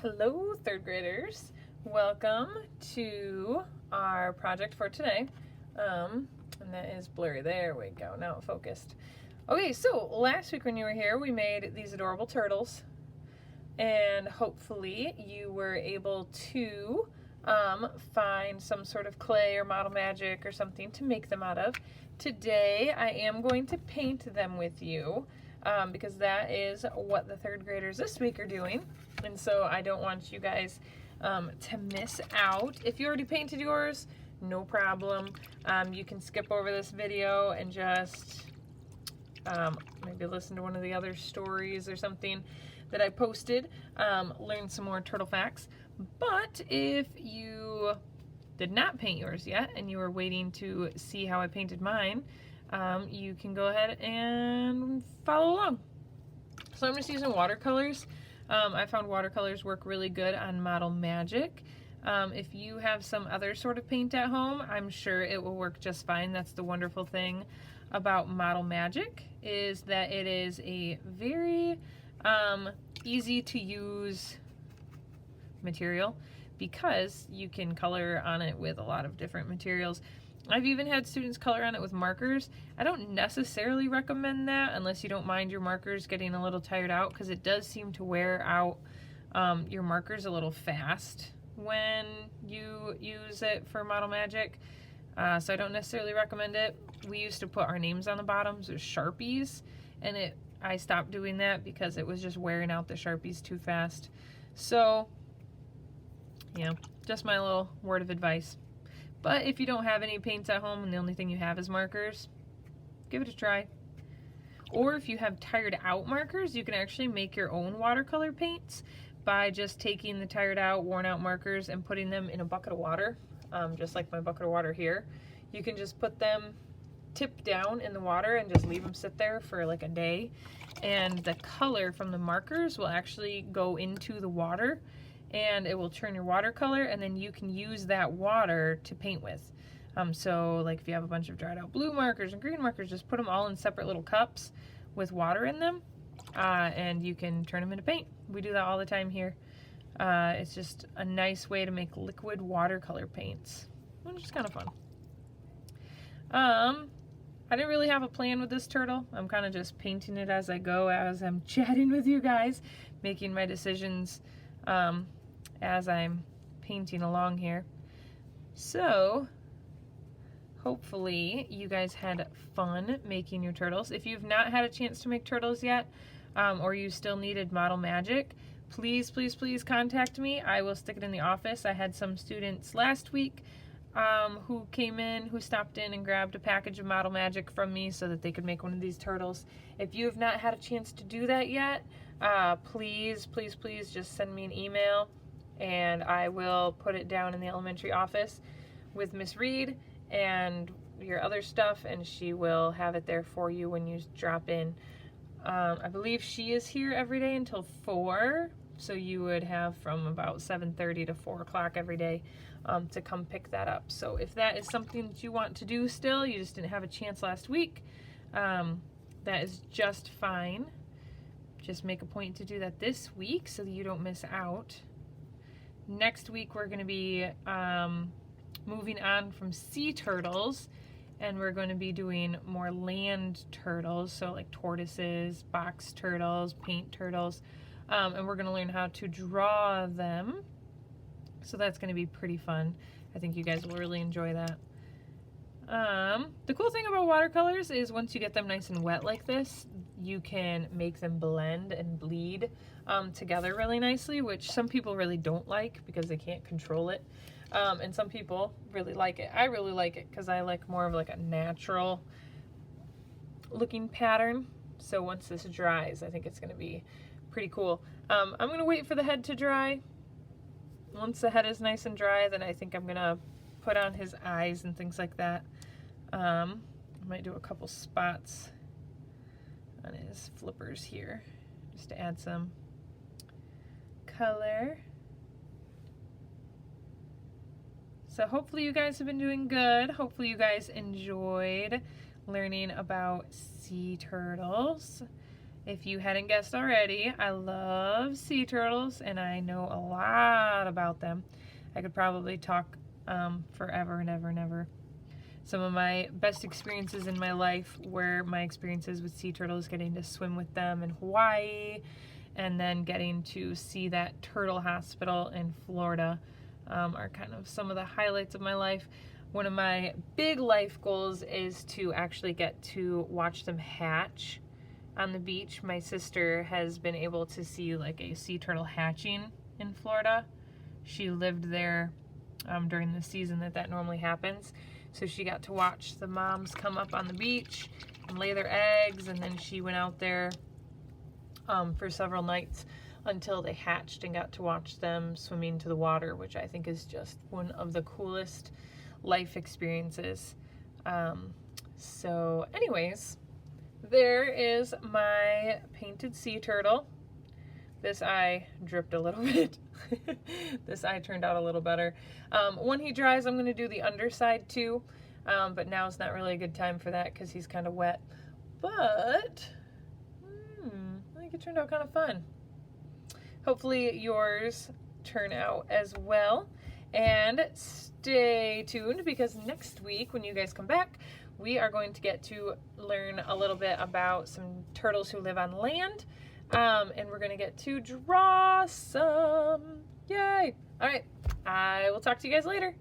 Hello, third graders. Welcome to our project for today. And that is blurry. There we go. Now it focused. Okay, so last week when you were here, we made these adorable turtles. And hopefully you were able to find some sort of clay or model magic or something to make them out of. Today I am going to paint them with you. Because that is what the third graders this week are doing. And so I don't want you guys to miss out. If you already painted yours, no problem. You can skip over this video and just maybe listen to one of the other stories or something that I posted, learn some more turtle facts. But if you did not paint yours yet and you were waiting to see how I painted mine, you can go ahead and follow along. So I'm just using watercolors. I found watercolors work really good on Model Magic. If you have some other sort of paint at home, I'm sure it will work just fine. That's the wonderful thing about Model Magic, is that it is a very easy to use material because you can color on it with a lot of different materials. I've even had students color on it with markers. I don't necessarily recommend that unless you don't mind your markers getting a little tired out, because it does seem to wear out your markers a little fast when you use it for Model Magic. So I don't necessarily recommend it. We used to put our names on the bottoms with Sharpies, and I stopped doing that because it was just wearing out the Sharpies too fast. So yeah, just my little word of advice. But if you don't have any paints at home and the only thing you have is markers, give it a try. Or if you have tired out markers, you can actually make your own watercolor paints by just taking the tired out, worn out markers and putting them in a bucket of water, just like my bucket of water here. You can just put them tip down in the water and just leave them sit there for like a day. And the color from the markers will actually go into the water, and it will turn your watercolor, and then you can use that water to paint with. So like if you have a bunch of dried out blue markers and green markers, just put them all in separate little cups with water in them, and you can turn them into paint. We do that all the time here. It's just a nice way to make liquid watercolor paints, which is kind of fun. I didn't really have a plan with this turtle. I'm kind of just painting it as I go, as I'm chatting with you guys, making my decisions as I'm painting along here. So hopefully you guys had fun making your turtles. If you've not had a chance to make turtles yet, or you still needed Model Magic, please contact me. I will stick it in the office. I had some students last week who stopped in and grabbed a package of Model Magic from me so that they could make one of these turtles. If you have not had a chance to do that yet, please just send me an email and I will put it down in the elementary office with Miss Reed and your other stuff, and she will have it there for you when you drop in. I believe she is here every day until 4, so you would have from about 7:30 to 4 o'clock every day to come pick that up. So if that is something that you want to do still, you just didn't have a chance last week, that is just fine. Just make a point to do that this week so that you don't miss out. Next week we're going to be moving on from sea turtles, and we're going to be doing more land turtles, so like tortoises, box turtles, paint turtles, and we're going to learn how to draw them. So that's going to be pretty fun. I think you guys will really enjoy that. The cool thing about watercolors is once you get them nice and wet like this, you can make them blend and bleed together really nicely, which some people really don't like because they can't control it. And some people really like it. I really like it because I like more of like a natural looking pattern. So once this dries, I think it's going to be pretty cool. I'm going to wait for the head to dry. Once the head is nice and dry, then I think I'm going to put on his eyes and things like that. I might do a couple spots on his flippers here just to add some color. So hopefully you guys have been doing good. Hopefully you guys enjoyed learning about sea turtles. If you hadn't guessed already, I love sea turtles and I know a lot about them. I could probably talk forever and ever and ever. Some of my best experiences in my life were my experiences with sea turtles, getting to swim with them in Hawaii, and then getting to see that turtle hospital in Florida are kind of some of the highlights of my life. One of my big life goals is to actually get to watch them hatch on the beach. My sister has been able to see like a sea turtle hatching in Florida. She lived there during the season that normally happens. So she got to watch the moms come up on the beach and lay their eggs, and then she went out there for several nights until they hatched and got to watch them swimming to the water, which I think is just one of the coolest life experiences. So anyways, there is my painted sea turtle. This eye dripped a little bit. This eye turned out a little better. When he dries, I'm going to do the underside too, but now is not really a good time for that because he's kind of wet. But I think it turned out kind of fun. Hopefully yours turn out as well. And stay tuned because next week when you guys come back, we are going to get to learn a little bit about some turtles who live on land. And we're going to get to draw some. Yay! All right. I will talk to you guys later.